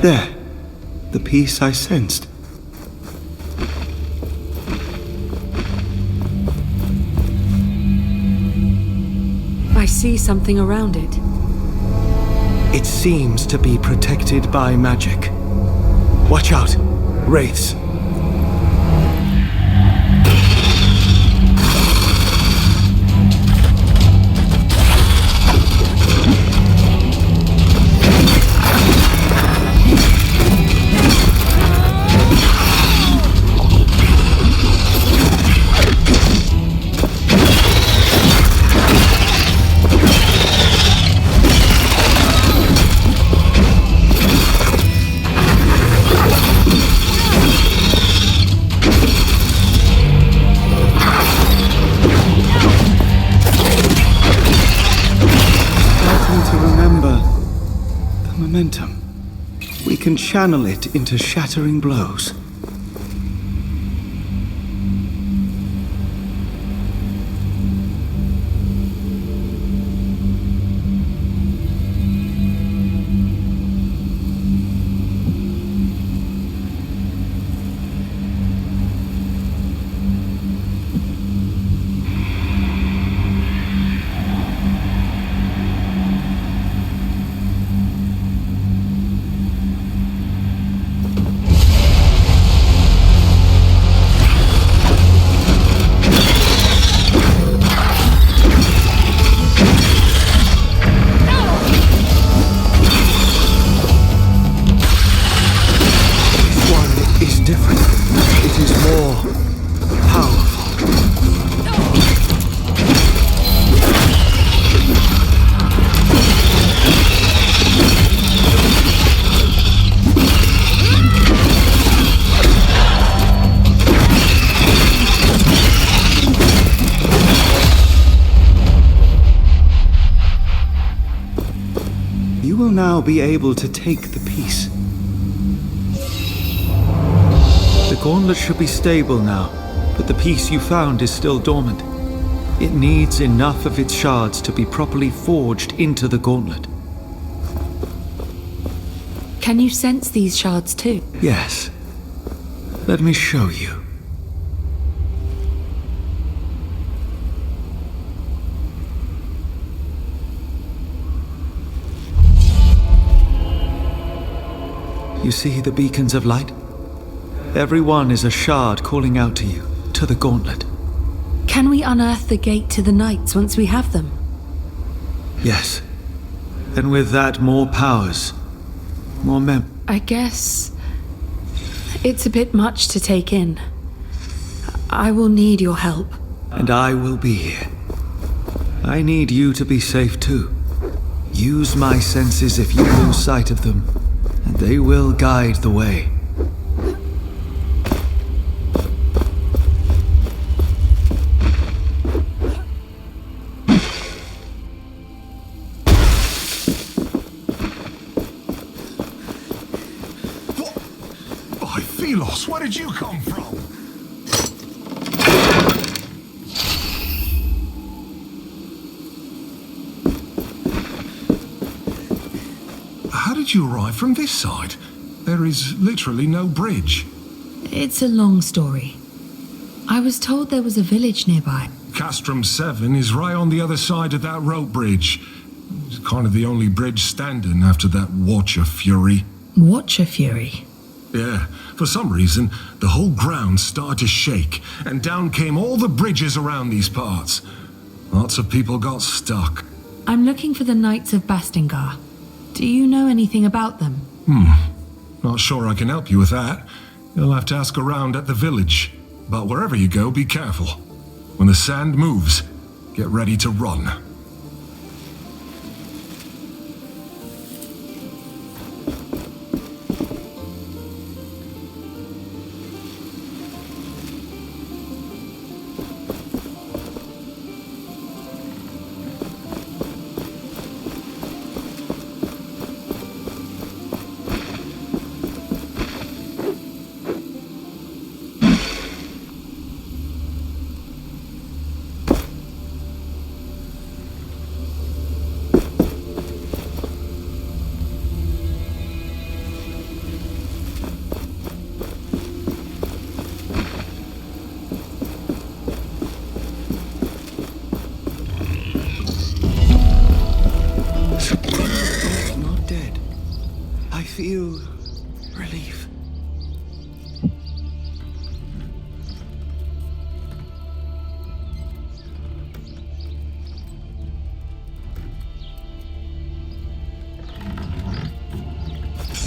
there. The peace I sensed. I see something around it. It seems to be protected by magic. Watch out, wraiths. Momentum. We can channel it into shattering blows. You will now be able to take the piece. The gauntlet should be stable now, but the piece you found is still dormant. It needs enough of its shards to be properly forged into the gauntlet. Can you sense these shards too? Yes. Let me show you. You see the beacons of light? Every one is a shard calling out to you, to the gauntlet. Can we unearth the gate to the Knights once we have them? Yes. And with that, more powers. More I guess it's a bit much to take in. I will need your help. And I will be here. I need you to be safe too. Use my senses if you lose sight of them, and they will guide the way. Philos, where did you come from? How did you arrive from this side? There is literally no bridge. It's a long story. I was told there was a village nearby. Castrum 7 is right on the other side of that rope bridge. It's kind of the only bridge standing after that Watcher Fury. Watcher Fury? Yeah, for some reason, the whole ground started to shake, and down came all the bridges around these parts. Lots of people got stuck. I'm looking for the Knights of Bastingar. Do you know anything about them? Not sure I can help you with that. You'll have to ask around at the village. But wherever you go, be careful. When the sand moves, get ready to run.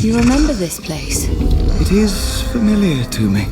You remember this place? It is familiar to me.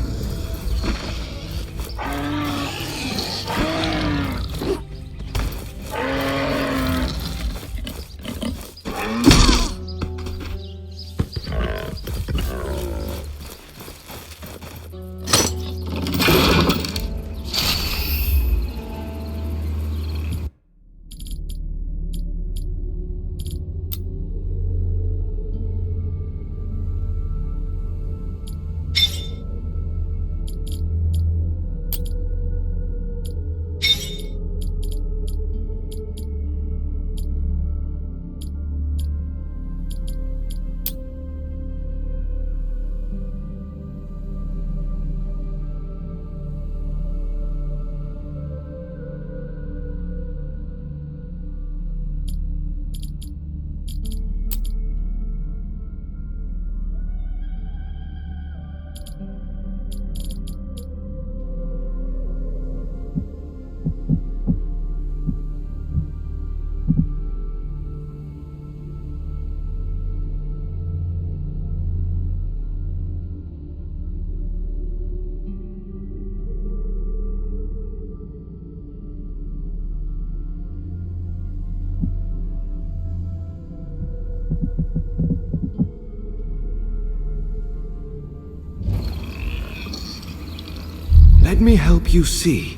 Let me help you see.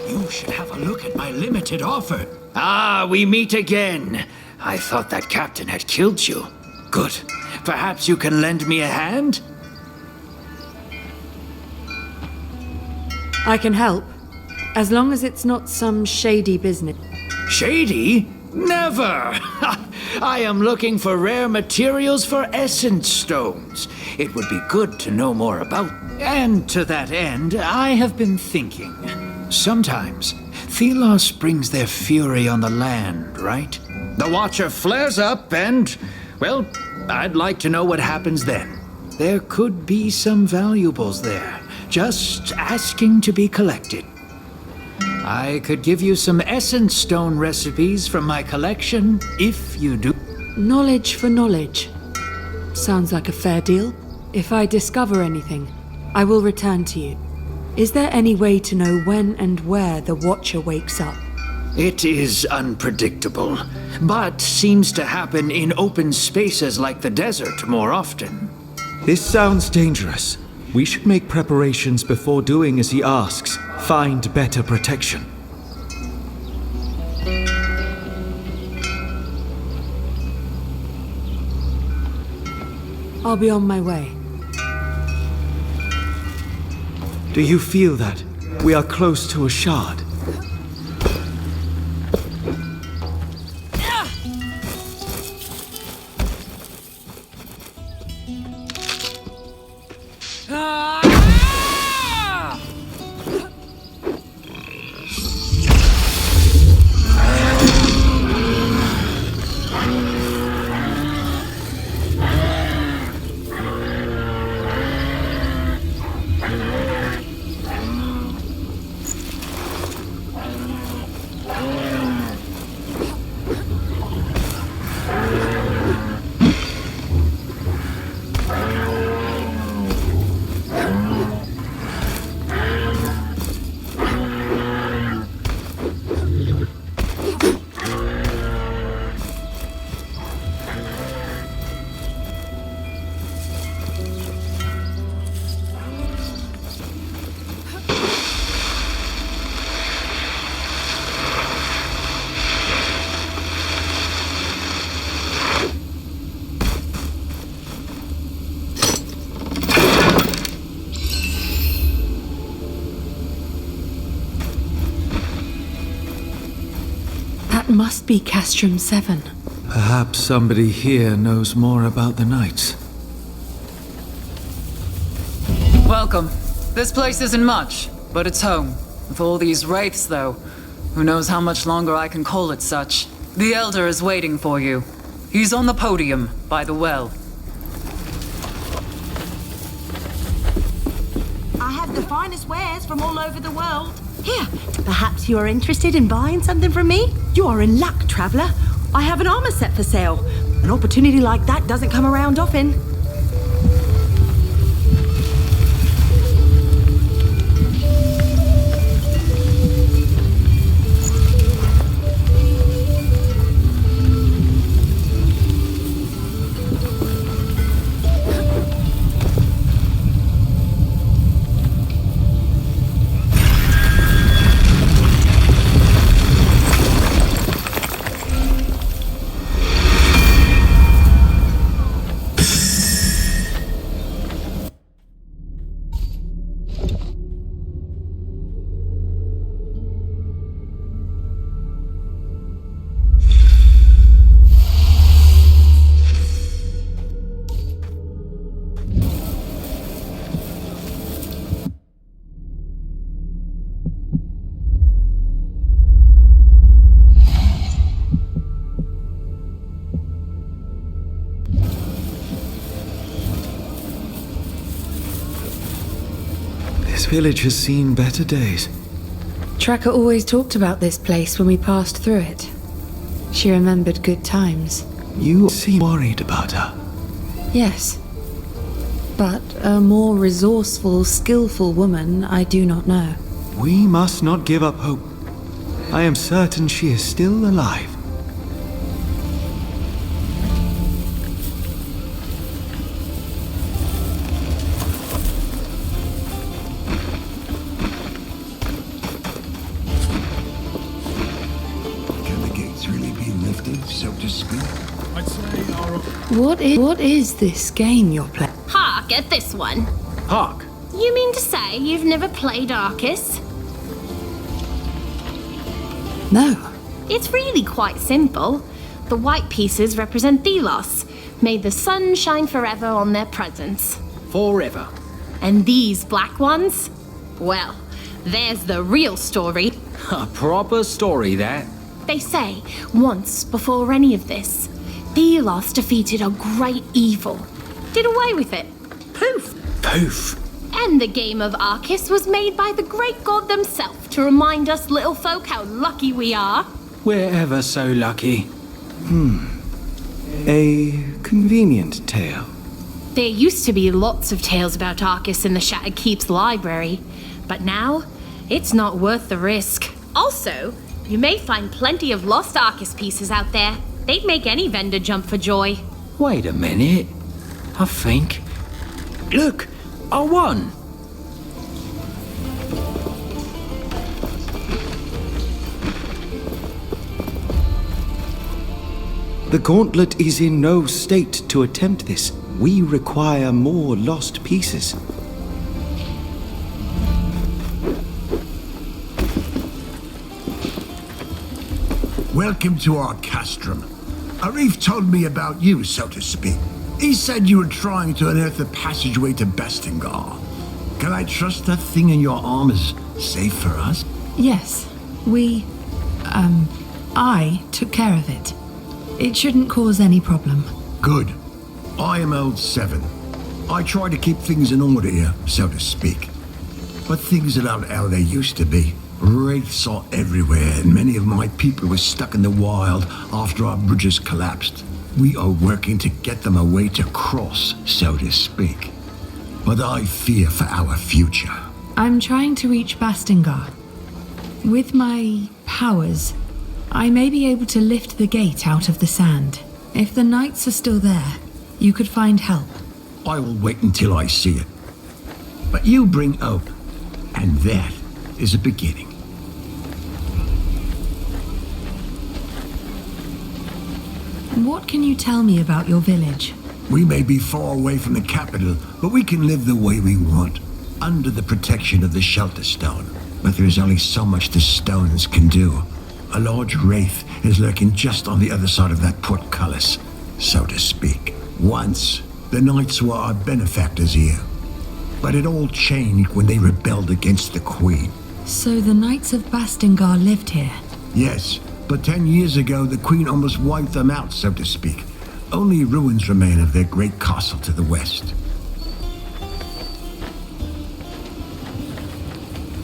You should have a look at my limited offer. Ah, we meet again. I thought that captain had killed you. Good. Perhaps you can lend me a hand? I can help, as long as it's not some shady business. Shady? Never! I am looking for rare materials for essence stones. It would be good to know more about. And to that end, I have been thinking. Sometimes, Thelos brings their fury on the land, right? The Watcher flares up and, well, I'd like to know what happens then. There could be some valuables there, just asking to be collected. I could give you some essence stone recipes from my collection, if you do. Knowledge for knowledge. Sounds like a fair deal. If I discover anything, I will return to you. Is there any way to know when and where the Watcher wakes up? It is unpredictable, but seems to happen in open spaces like the desert more often. This sounds dangerous. We should make preparations before doing as he asks. Find better protection. I'll be on my way. Do you feel that? We are close to a shard. must be Castrum 7. Perhaps somebody here knows more about the Knights. Welcome. This place isn't much, but it's home. With all these wraiths, though, who knows how much longer I can call it such. The Elder is waiting for you. He's on the podium, by the well. I have the finest wares from all over the world. Here, perhaps you are interested in buying something from me? You are in luck, traveler. I have an armor set for sale. An opportunity like that doesn't come around often. This village has seen better days. Tracker always talked about this place when we passed through it. She remembered good times. You seem worried about her. Yes. But a more resourceful, skillful woman I do not know. We must not give up hope. I am certain she is still alive. Can the gates really be lifted, so to speak? I'd say our... What is this game you're playing? Ha, get this one. Hark! You mean to say you've never played Arcus? No. It's really quite simple. The white pieces represent Thelos. May the sun shine forever on their presence. Forever. And these black ones? Well, there's the real story. A proper story, that. They say, once before any of this, Thelos defeated a great evil. Did away with it. Poof! Poof! And the game of Arcus was made by the great god themselves to remind us little folk how lucky we are. We're ever so lucky. A convenient tale. There used to be lots of tales about Arcus in the Shattered Keep's library, but now it's not worth the risk. Also, you may find plenty of lost Arcus pieces out there. They'd make any vendor jump for joy. Wait a minute. I think... Look! I won! The gauntlet is in no state to attempt this. We require more lost pieces. Welcome to our castrum. Arif told me about you, so to speak. He said you were trying to unearth a passageway to Bastingar. Can I trust that thing in your arm is safe for us? Yes. I took care of it. It shouldn't cause any problem. Good. I am old 7. I try to keep things in order here, so to speak. But things are not how they used to be. Wraiths are everywhere, and many of my people were stuck in the wild after our bridges collapsed. We are working to get them a way to cross, so to speak. But I fear for our future. I'm trying to reach Bastingar. With my powers, I may be able to lift the gate out of the sand. If the knights are still there, you could find help. I will wait until I see it. But you bring hope, and that is a beginning. What can you tell me about your village? We may be far away from the capital, but we can live the way we want, under the protection of the shelter stone. But there is only so much the stones can do. A large wraith is lurking just on the other side of that portcullis, so to speak. Once, the knights were our benefactors here. But it all changed when they rebelled against the Queen. So the Knights of Bastingar lived here? Yes, but 10 years ago the Queen almost wiped them out, so to speak. Only ruins remain of their great castle to the west.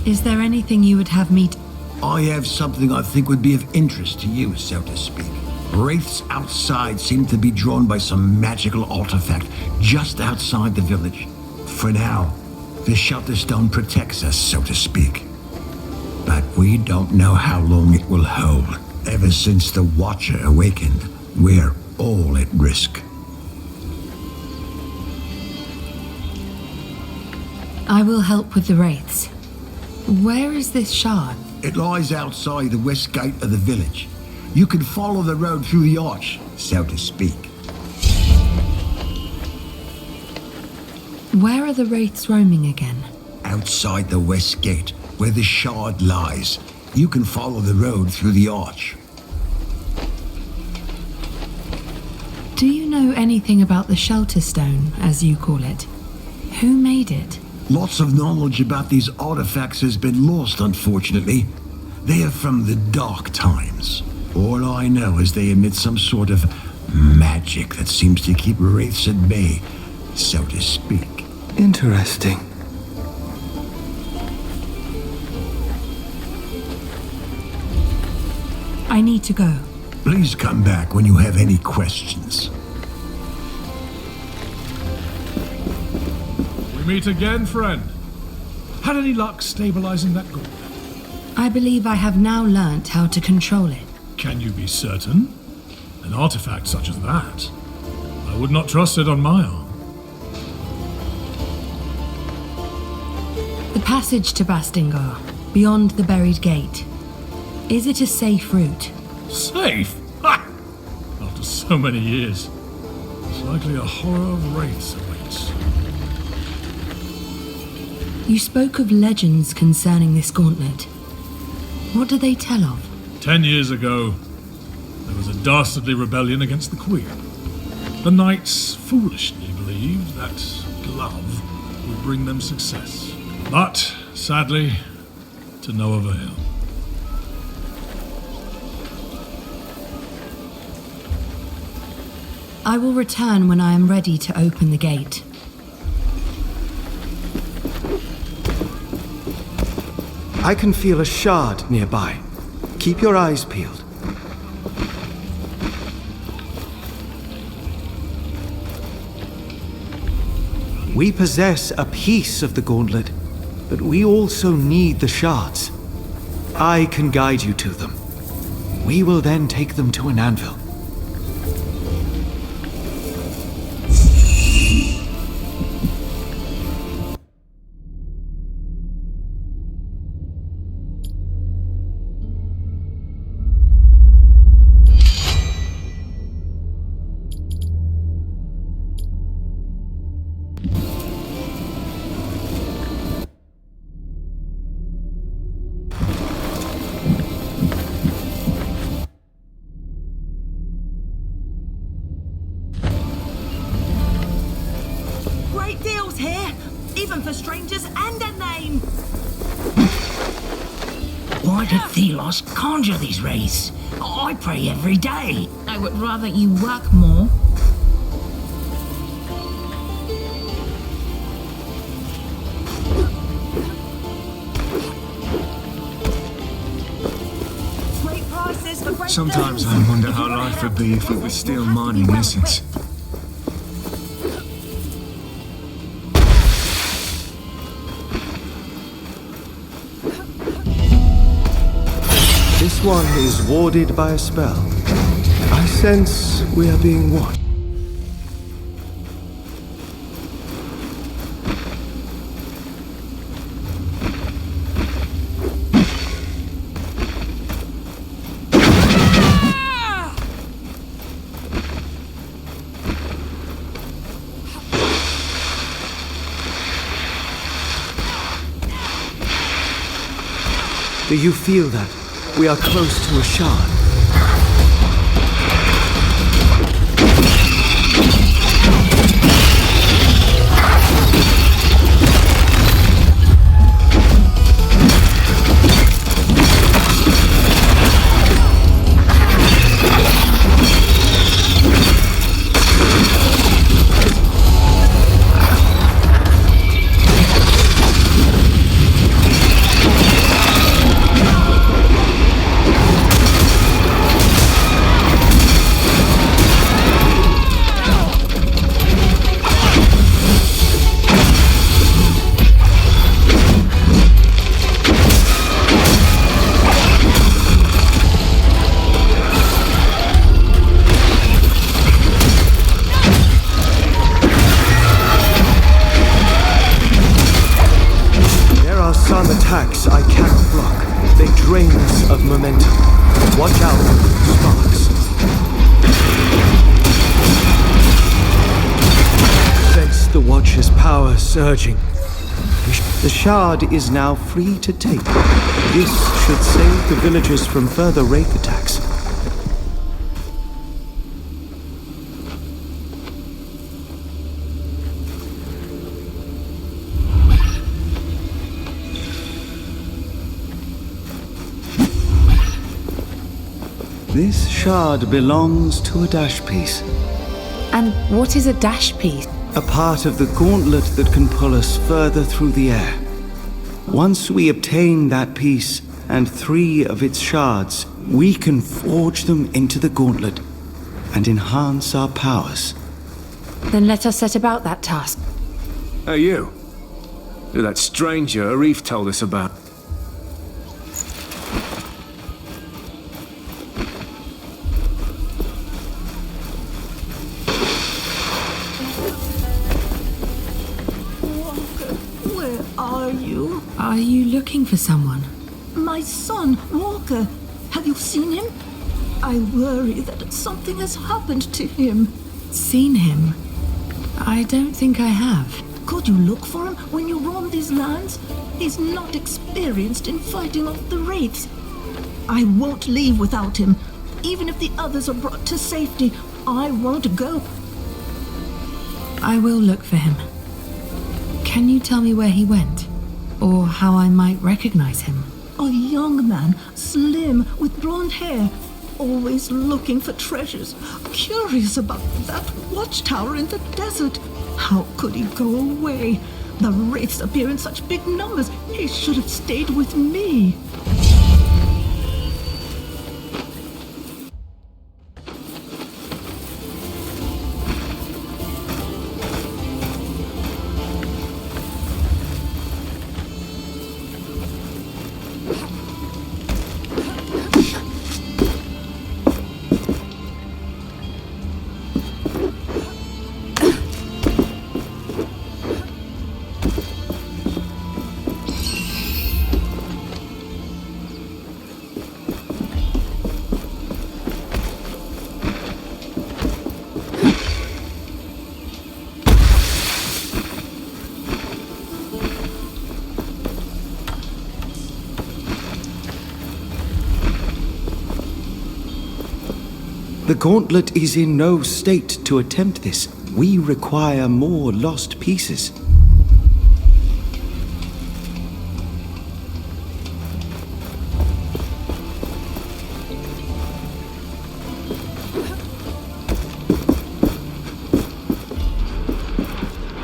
Is there anything you would have me do? I have something I think would be of interest to you, so to speak. Wraiths outside seem to be drawn by some magical artifact just outside the village. For now, the shelter stone protects us, so to speak. But we don't know how long it will hold. Ever since the Watcher awakened, we're all at risk. I will help with the wraiths. Where is this shard? It lies outside the west gate of the village. You can follow the road through the arch, so to speak. Where are the wraiths roaming again? Outside the west gate, where the shard lies. You can follow the road through the arch. Do you know anything about the shelter stone, as you call it? Who made it? Lots of knowledge about these artifacts has been lost, unfortunately. They are from the dark times. All I know is they emit some sort of magic that seems to keep wraiths at bay, so to speak. Interesting. I need to go. Please come back when you have any questions. We meet again, friend. Had any luck stabilizing that gauntlet? I believe I have now learnt how to control it. Can you be certain? An artifact such as that? I would not trust it on my arm. The passage to Bastingar, beyond the buried gate. Is it a safe route? Safe? Ha! After so many years, it's likely a horror of wraiths awaits. You spoke of legends concerning this gauntlet. What do they tell of? 10 years ago, there was a dastardly rebellion against the Queen. The knights foolishly believed that glove would bring them success. But, sadly, to no avail. I will return when I am ready to open the gate. I can feel a shard nearby. Keep your eyes peeled. We possess a piece of the gauntlet, but we also need the shards. I can guide you to them. We will then take them to an anvil. Great deals here, even for strangers and a name. Why did Thelos conjure these wraiths? I pray every day. I would rather you work more. Great prices for great Sometimes things. I wonder how life would be if it was still mining essence. This one is warded by a spell. I sense we are being watched. Do you feel that? We are close to a shard. Attacks I cannot block. They drain us of momentum. Watch out for sparks. Sense the Watcher's power surging. The shard is now free to take. This should save the villagers from further wraith attacks. This shard belongs to a dash piece. And what is a dash piece? A part of the gauntlet that can pull us further through the air. Once we obtain that piece and 3 of its shards, we can forge them into the gauntlet and enhance our powers. Then let us set about that task. Hey, you. You're that stranger Arif told us about. Are you looking for someone? My son, Walker. Have you seen him? I worry that something has happened to him. Seen him? I don't think I have. Could you look for him when you roam these lands? He's not experienced in fighting off the wraiths. I won't leave without him. Even if the others are brought to safety, I won't go. I will look for him. Can you tell me where he went? Or how I might recognize him? A young man, slim, with blonde hair, always looking for treasures, curious about that watchtower in the desert. How could he go away? The wraiths appear in such big numbers. He should have stayed with me. The gauntlet is in no state to attempt this. We require more lost pieces.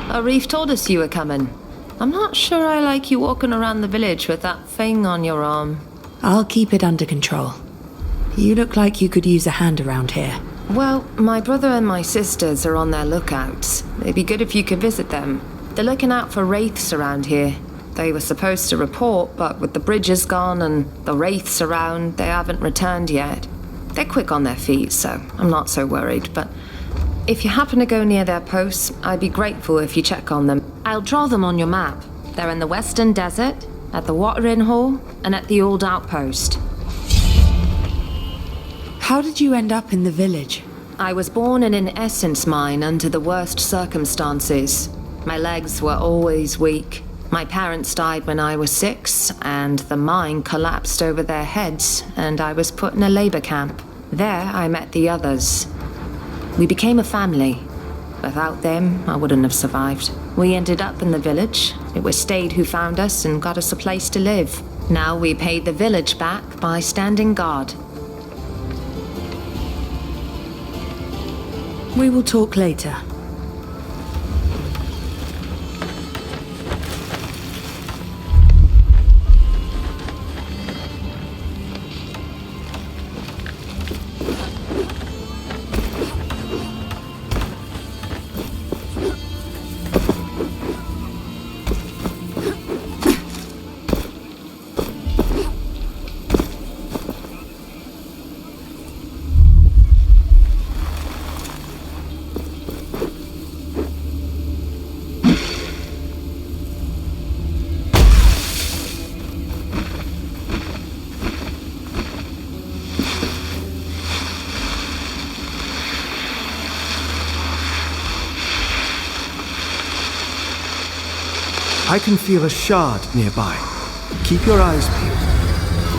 Arif told us you were coming. I'm not sure I like you walking around the village with that thing on your arm. I'll keep it under control. You look like you could use a hand around here. Well, my brother and my sisters are on their lookouts. It'd be good if you could visit them. They're looking out for wraiths around here. They were supposed to report, but with the bridges gone and the wraiths around, they haven't returned yet. They're quick on their feet, so I'm not so worried, but if you happen to go near their posts, I'd be grateful if you check on them. I'll draw them on your map. They're in the Western Desert, at the Watering Hall, and at the Old Outpost. How did you end up in the village? I was born in an essence mine under the worst circumstances. My legs were always weak. My parents died when I was 6, and the mine collapsed over their heads, and I was put in a labor camp. There, I met the others. We became a family. Without them, I wouldn't have survived. We ended up in the village. It was Stade who found us and got us a place to live. Now we paid the village back by standing guard. We will talk later. I can feel a shard nearby. Keep your eyes peeled.